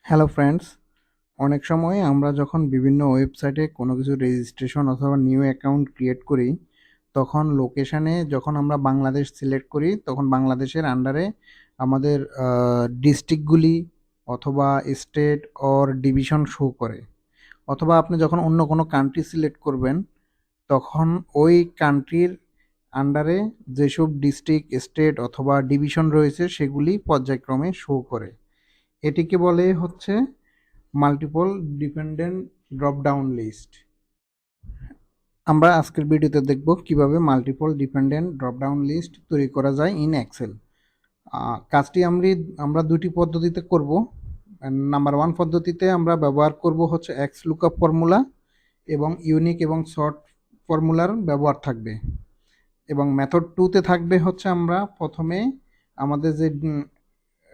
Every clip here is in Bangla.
হ্যালো ফ্রেন্ডস, অনেক সময় আমরা যখন বিভিন্ন ওয়েবসাইটে কোনো কিছু রেজিস্ট্রেশন অথবা নিউ অ্যাকাউন্ট ক্রিয়েট করি, তখন লোকেশানে যখন আমরা বাংলাদেশ সিলেক্ট করি, তখন বাংলাদেশের আন্ডারে আমাদের ডিস্ট্রিক্টগুলি অথবা স্টেট অর ডিভিশন শো করে। অথবা আপনি যখন অন্য কোনো কান্ট্রি সিলেক্ট করবেন, তখন ওই কান্ট্রির আন্ডারে যেসব ডিস্ট্রিক্ট, স্টেট অথবা ডিভিশন রয়েছে সেগুলি পর্যায়ক্রমে শো করে। এটিকে বলে হচ্ছে মাল্টিপল ডিপেন্ডেন্ট ড্রপডাউন লিস্ট। আমরা আজকের ভিডিওতে দেখব কিভাবে মাল্টিপল ডিপেন্ডেন্ট ড্রপডাউন লিস্ট তৈরি করা যায় ইন এক্সেল। কাজটি আমরা দুটি পদ্ধতিতে করব। নাম্বার 1 পদ্ধতিতে আমরা ব্যবহার করব হচ্ছে এক্স লুকআপ ফর্মুলা, এবং ইউনিক এবং শর্ট ফর্মুলার ব্যবহার থাকবে। এবং মেথড 2তে থাকবে হচ্ছে আমরা প্রথমে আমাদের যে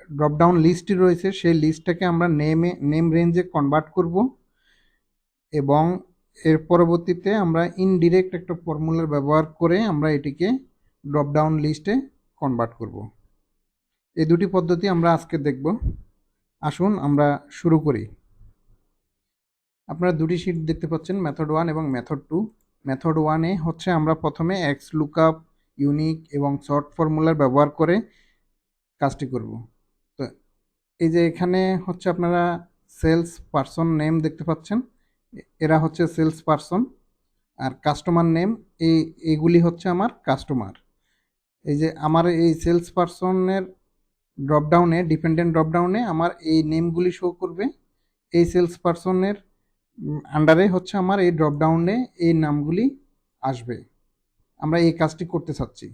ড্রপডাউন লিস্টটি রয়েছে সেই লিস্টটাকে আমরা নেম রেঞ্জে কনভার্ট করব, এবং এর পরবর্তীতে আমরা ইনডিরেক্ট একটা ফর্মুলার ব্যবহার করে আমরা এটিকে ড্রপডাউন লিস্টে কনভার্ট করব। এই দুটি পদ্ধতি আমরা আজকে দেখব। আসুন আমরা শুরু করি। আপনারা দুটি শিট দেখতে পাচ্ছেন, মেথড 1 এবং মেথড 2। মেথড 1-এ হচ্ছে আমরা প্রথমে এক্স লুকআপ, ইউনিক এবং শর্ট ফর্মুলার ব্যবহার করে কাজটি করব। তো এই যে এখানে হচ্ছে আপনারা সেলস পারসন নেম দেখতে পাচ্ছেন, এরা হচ্ছে সেলস পারসন। আর কাস্টমার নেম, এইগুলি হচ্ছে আমার কাস্টমার। এই যে আমার এই সেলস পারসনের ড্রপডাউনে, ডিপেন্ডেন্ট ড্রপডাউনে আমার এই নেমগুলি শো করবে। এই সেলস পারসনের আন্ডারে হচ্ছে আমার এই ড্রপডাউনে এই নামগুলি আসবে। আমরা এই কাজটি করতে চাচ্ছি।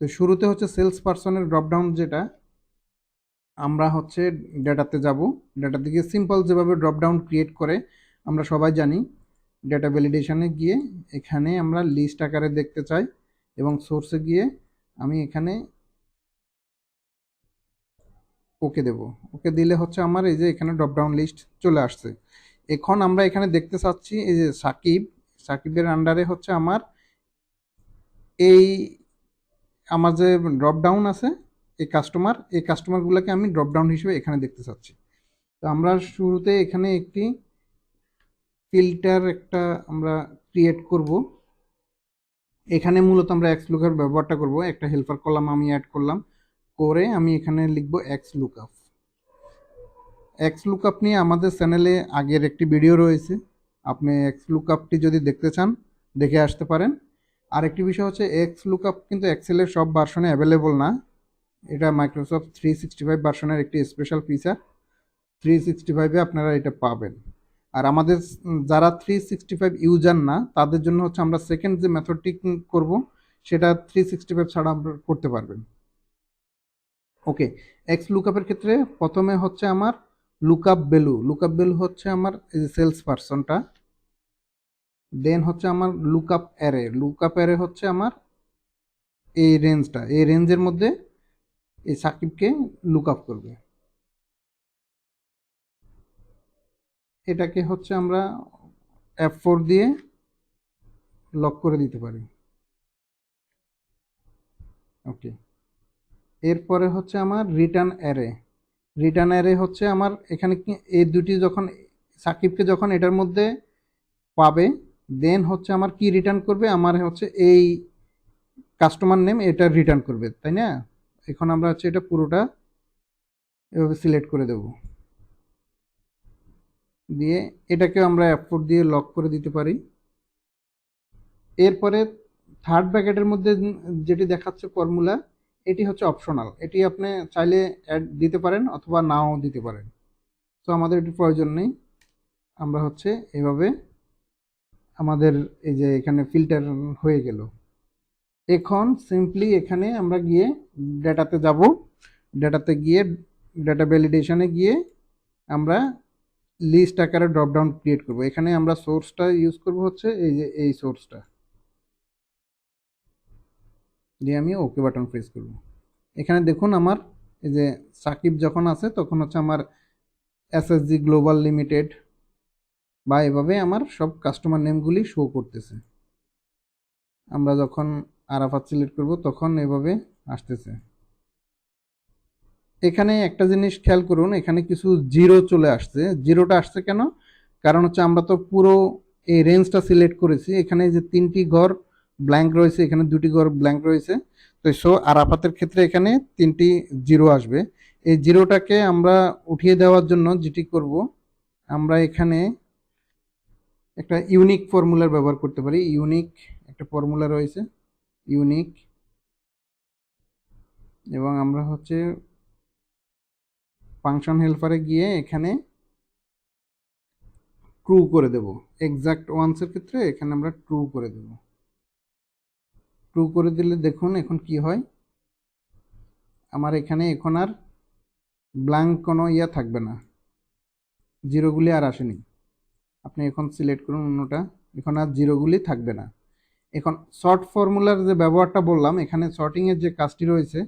তো শুরুতে হচ্ছে সেলস পারসনের ড্রপডাউন, যেটা আমরা হচ্ছে ডেটাতে যাব। ডেটা থেকে সিম্পল যেভাবে ড্রপডাউন ক্রিয়েট করে আমরা সবাই জানি। ডেটা ভ্যালিডেশনে গিয়ে এখানে আমরা লিস্ট আকারে দেখতে চাই, এবং সোর্সে গিয়ে আমি এখানে ওকে দেব। ওকে দিলে হচ্ছে আমার এই যে এখানে ড্রপডাউন লিস্ট চলে আসছে। এখন আমরা এখানে দেখতে চাচ্ছি এই যে সাকিবের আন্ডারে হচ্ছে আমার এই আমার যে ড্রপডাউন আছে এই কাস্টমারগুলোকে আমি ড্রপডাউন হিসেবে এখানে দেখতে চাচ্ছি। তো আমরা শুরুতে এখানে একটি ফিল্টার আমরা ক্রিয়েট করব। এখানে মূলত আমরা এক্স লুকআপ ব্যবহারটা করব। একটা হেল্পার কলাম আমি অ্যাড করলাম, করে আমি এখানে লিখব এক্স লুকআপ। এক্স লুকআপ নিয়ে আমাদের চ্যানেলে আগের একটি ভিডিও রয়েছে, আপনি এক্স লুকআপটি যদি দেখতে চান দেখে আসতে পারেন। আরেকটি বিষয় হচ্ছে এক্স লুকআপ কিন্তু এক্সেলের সব ভার্সনে অ্যাভেলেবল না। এটা মাইক্রোসফট 365 ভার্সনের একটি স্পেশাল ফিচার। 365-এ আপনারা এটা পাবেন। আর আমাদের যারা 365 ইউজার না, তাদের জন্য হচ্ছে আমরা সেকেন্ড যে মেথডটি করব সেটা 365 ছাড়া আপনারা করতে পারবেন। ওকে, এক্স লুকআপের ক্ষেত্রে প্রথমে হচ্ছে আমার লুকআপ ভ্যালু হচ্ছে আমার এই যে সেলস পারসনটা। দেন হচ্ছে আমার লুকআপ অ্যারে হচ্ছে আমার এই রেঞ্জের মধ্যে এই সাকিবকে লুকআপ করবে। এটাকে হচ্ছে আমরা F4 দিয়ে লক করে দিতে পারি। ওকে, এরপরে হচ্ছে আমার রিটার্ন অ্যারে হচ্ছে আমার এখানে কি এই দুটি যখন সাকিবকে যখন এটার মধ্যে পাবে, দেন হচ্ছে আমার কি রিটার্ন করবে, আমার হচ্ছে এই কাস্টমার নেম এটা রিটার্ন করবে, তাই না? এখন আমরা হচ্ছে এটা পুরোটা এভাবে সিলেক্ট করে দেব, দিয়ে এটাকে আমরা F4 দিয়ে লক করে দিতে পারি। এরপরে থার্ড ব্র্যাকেটের মধ্যে যেটি দেখাচ্ছে ফর্মুলা, এটি হচ্ছে অপশনাল। এটি আপনি চাইলে অ্যাড দিতে পারেন অথবা নাও দিতে পারেন। তো আমাদের এটি প্রয়োজন নেই। আমরা হচ্ছে এভাবে আমাদের এই যে এখানে ফিল্টার হয়ে গেল। এখন সিম্পলি এখানে আমরা গিয়ে ডেটাতে যাব। ডেটাতে গিয়ে ডেটা ভ্যালিডেশনে গিয়ে আমরা লিস্ট আকারে ড্রপডাউন ক্রিয়েট করব। এখানে আমরা সোর্সটা ইউজ করব হচ্ছে এই যে এই সোর্সটা দিয়ে আমি ওকে বাটন প্রেস করব। এখানে দেখুন আমার এই যে সাকিব যখন আছে তখন হচ্ছে আমার এসএসজি গ্লোবাল লিমিটেড বা এভাবে আমার সব কাস্টমার নেমগুলি শো করতেছে। আমরা যখন আরাফাত সিলেক্ট করব তখন এভাবে আসতেছে। এখানে একটা জিনিস খেয়াল করুন, এখানে কিছু জিরো চলে আসছে। জিরোটা আসছে কেন? কারণ হচ্ছে আমরা তো পুরো এই রেঞ্জটা সিলেক্ট করেছি। এখানে যে ৩টি ঘর ব্ল্যাঙ্ক রয়েছে, এখানে ২টি ঘর ব্ল্যাঙ্ক রয়েছে। তো সো আরাফাতের ক্ষেত্রে এখানে ৩টি জিরো আসবে। এই জিরোটাকে আমরা উঠিয়ে দেওয়ার জন্য যেটি করব, আমরা এখানে একটা ইউনিক ফর্মুলার ব্যবহার করতে পারি। ইউনিক একটা ফর্মুলা রয়েছে, ইউনিক, এবং আমরা হচ্ছে ফাংশন হেল্পারে গিয়ে এখানে ট্রু করে দেব। এক্সাক্ট ওয়ান্সের ক্ষেত্রে এখানে আমরা ট্রু করে দেব। ট্রু করে দিলে দেখুন এখন কি হয়, আমার এখানে এখন আর ব্ল্যাঙ্ক কোনো ইয়া থাকবে না, জিরোগুলি আর আসেনি। আপনি এখন সিলেক্ট করুন অন্যটা, এখন আর জিরোগুলি থাকবে না। এখন শর্ট ফর্মুলার যে ব্যবহারটা বললাম, এখানে শর্টিংয়ের যে কাজটি রয়েছে,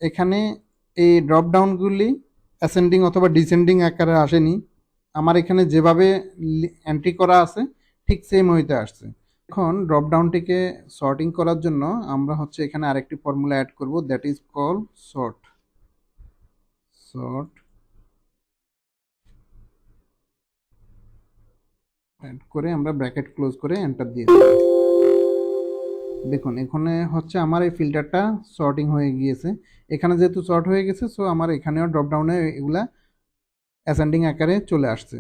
এখানে এই ড্রপডাউনগুলি অ্যাসেন্ডিং অথবা ডিসেন্ডিং আকারে আসেনি। আমার এখানে যেভাবে এন্ট্রি করা আছে ঠিক সেম হইতে আসছে। এখন ড্রপডাউনটিকে সর্টিং করার জন্য আমরা হচ্ছে এখানে আরেকটি ফর্মুলা অ্যাড করব, that is call sort. Sort add করে আমরা ব্র্যাকেট ক্লোজ করে এন্টার দিয়ে দেব। দেখুন এখানে হচ্ছে আমার এই ফিল্টারটা সর্টিং হয়ে গিয়েছে। এখানে যেহেতু সর্ট হয়ে গেছে, সো আমার এখানেও ড্রপডাউনে এগুলা অ্যাসেন্ডিং আকারে চলে আসছে।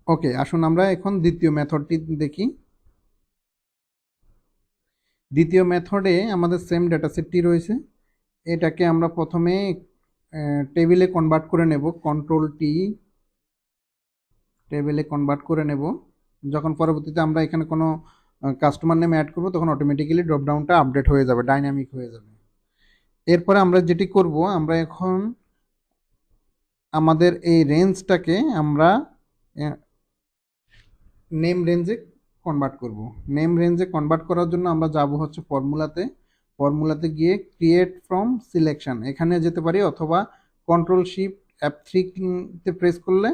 ওকে, আসুন আমরা এখন দ্বিতীয় মেথডটি দেখি। দ্বিতীয় মেথডে আমাদের সেম ডেটাসেটটি রয়েছে। এটাকে আমরা প্রথমে টেবিলে কনভার্ট করে নেব, কন্ট্রোল টি, টেবিলে কনভার্ট করে নেব। যখন পরবর্তীতে আমরা এখানে কোনো কাস্টমার নেম অ্যাড করব, তখন অটোমেটিক্যালি ড্রপডাউনটা আপডেট হয়ে যাবে, ডাইনামিক হয়ে যাবে। এরপরে আমরা যেটি করব, আমরা এখন আমাদের এই রেঞ্জটাকে আমরা নেম রেঞ্জে কনভার্ট করব। নেম রেঞ্জে কনভার্ট করার জন্য আমরা যাব হচ্ছে ফর্মুলাতে। ফর্মুলাতে গিয়ে ক্রিয়েট ফ্রম সিলেকশন এখানে যেতে পারি, অথবা কন্ট্রোল শিফট F3 তে প্রেস করলে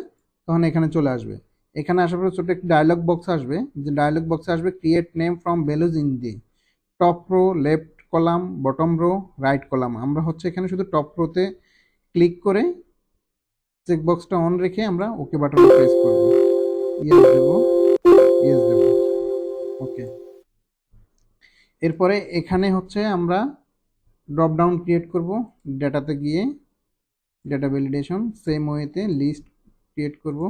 তখন এখানে চলে আসবে। এখানে আসার পরে ছোট একটি ডায়লগ বক্স আসবে, যে ডায়লগ বক্সে আসবে create name from values in the top row, left column, bottom row, right column. আমরা হচ্ছে এখানে শুধু টপ রোতে ক্লিক করে চেকবক্সটা অন রেখে আমরা ওকে বাটনে প্রেস করব। ইয়েস দেব, ইয়েস দেব। ওকে, এরপরে এখানে হচ্ছে আমরা ড্রপডাউন ক্রিয়েট করব। ডেটাতে গিয়ে ডেটা ভ্যালিডেশন, সেম ওয়েতে লিস্ট ক্রিয়েট করব।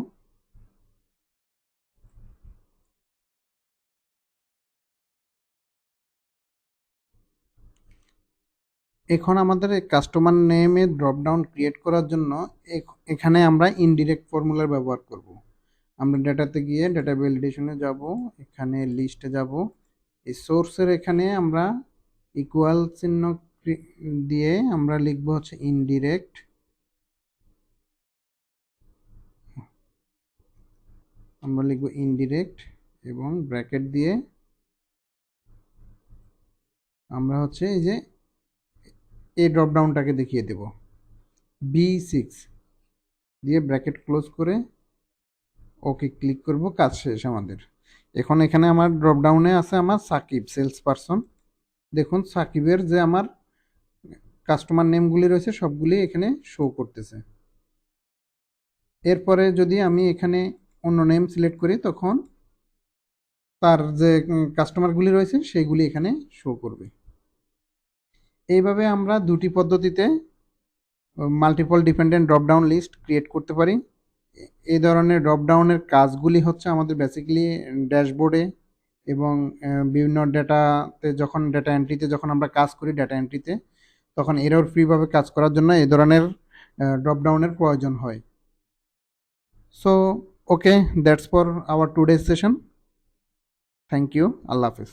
এখন আমাদের কাস্টমার নেমে ড্রপডাউন ক্রিয়েট করার জন্য এখানে আমরা ইনডিরেক্ট ফর্মুলার ব্যবহার করব। আমরা ডেটাতে গিয়ে ডেটা ভ্যালিডেশনে যাব, এখানে লিস্টে যাব, এই সোর্সের এখানে আমরা ইকুয়াল চিহ্ন দিয়ে আমরা লিখব হচ্ছে ইনডিরেক্ট, আমরা লিখব ইনডিরেক্ট এবং ব্র্যাকেট দিয়ে আমরা হচ্ছে এই যে এই ড্রপডাউনটাকে দেখিয়ে দেব, B6 দিয়ে ব্র্যাকেট ক্লোজ করে ওকে ক্লিক করব। কাজ শেষ আমাদের। এখন এখানে আমার ড্রপডাউনে আছে আমার সাকিব সেলস পারসন। দেখুন সাকিবের যে আমার কাস্টমার নেমগুলি রয়েছে সবগুলি এখানে শো করতেছে। এরপরে যদি আমি এখানে অন্য নেম সিলেক্ট করি, তখন তার যে কাস্টমারগুলি রয়েছে সেইগুলি এখানে শো করবে। এইভাবে আমরা দুটি পদ্ধতিতে multiple dependent dropdown list create করতে পারি। এই ধরনের ড্রপডাউনের কাজগুলি হচ্ছে আমাদের বেসিক্যালি ড্যাশবোর্ডে এবং বিভিন্ন ডেটাতে, যখন ডেটা এন্ট্রিতে যখন আমরা কাজ করি, ডেটা এন্ট্রিতে, তখন এরর ফ্রিভাবে কাজ করার জন্য এই ধরনের ড্রপডাউনের প্রয়োজন হয়। So okay, that's for our today's session. Thank you, আল্লাহ হাফিজ।